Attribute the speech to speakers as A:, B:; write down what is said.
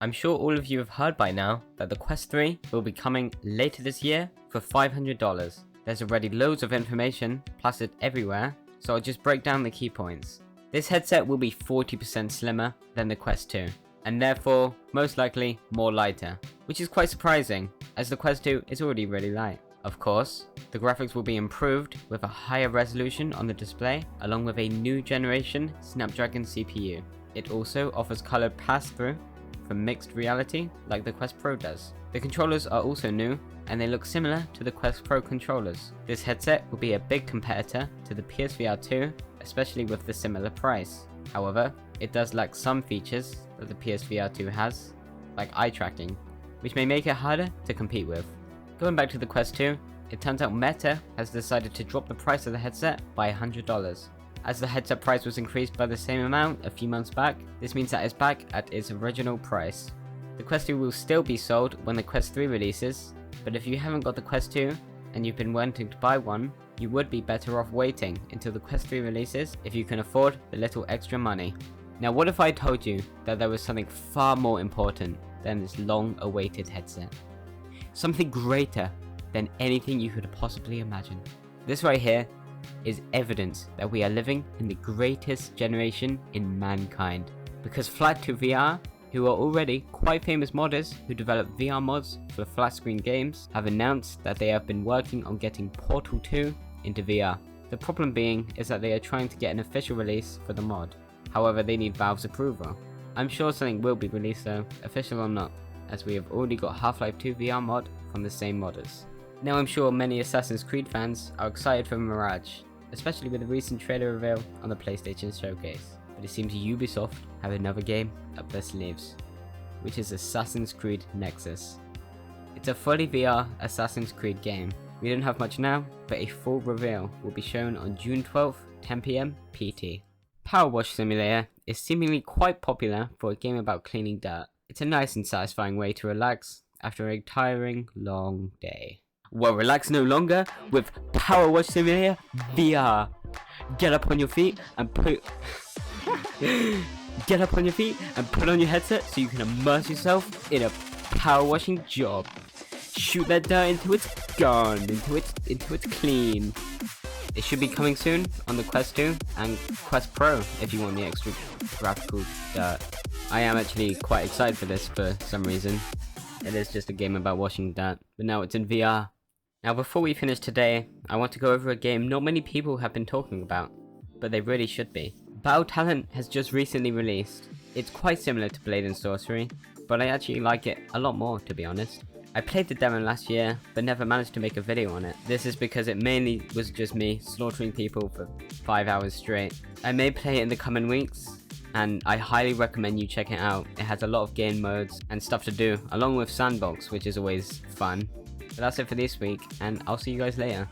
A: I'm sure all of you have heard by now that the Quest 3 will be coming later this year for $500. There's already loads of information plastered everywhere, so I'll just break down the key points. This headset will be 40% slimmer than the Quest 2, and therefore most likely more lighter, which is quite surprising as the Quest 2 is already really light. Of course, the graphics will be improved with a higher resolution on the display along with a new generation Snapdragon CPU. It also offers colored pass-through for mixed reality like the Quest Pro does. The controllers are also new and they look similar to the Quest Pro controllers. This headset will be a big competitor to the PSVR 2, especially with the similar price. However, it does lack some features that the PSVR 2 has, like eye tracking, which may make it harder to compete with. Going back to the Quest 2, it turns out Meta has decided to drop the price of the headset by $100. As the headset price was increased by the same amount a few months back, this means that it's back at its original price. The Quest 2 will still be sold when the Quest 3 releases, but if you haven't got the Quest 2 and you've been wanting to buy one, you would be better off waiting until the Quest 3 releases if you can afford the little extra money. Now what if I told you that there was something far more important than this long-awaited headset? Something greater than anything you could possibly imagine. This right here is evidence that we are living in the greatest generation in mankind. Because Flat2VR, who are already quite famous modders who develop VR mods for flat screen games, have announced that they have been working on getting Portal 2 into VR. The problem being is that they are trying to get an official release for the mod. However, they need Valve's approval. I'm sure something will be released though, official or not, as we have already got Half-Life 2 VR mod from the same modders. Now I'm sure many Assassin's Creed fans are excited for Mirage, especially with the recent trailer reveal on the PlayStation Showcase. But it seems Ubisoft have another game up their sleeves, which is Assassin's Creed Nexus. It's a fully VR Assassin's Creed game. We don't have much now, but a full reveal will be shown on June 12th, 10 PM PT. Power Wash Simulator is seemingly quite popular for a game about cleaning dirt. It's a nice and satisfying way to relax after a tiring, long day. Well, relax no longer with Power Wash Simulator VR. Get up on your feet and put on your headset so you can immerse yourself in a power washing job. Shoot that dirt until it's gone, until it's clean. It should be coming soon on the Quest 2 and Quest Pro if you want the extra graphical dirt. I am actually quite excited for this for some reason. It is just a game about washing dirt, but now it's in VR. Now before we finish today, I want to go over a game not many people have been talking about, but they really should be. Battle Talent has just recently released. It's quite similar to Blade and Sorcery, but I actually like it a lot more to be honest. I played the demo last year, but never managed to make a video on it. This is because it mainly was just me slaughtering people for 5 hours straight. I may play it in the coming weeks, and I highly recommend you check it out. It has a lot of game modes and stuff to do, along with Sandbox, which is always fun. But that's it for this week, and I'll see you guys later.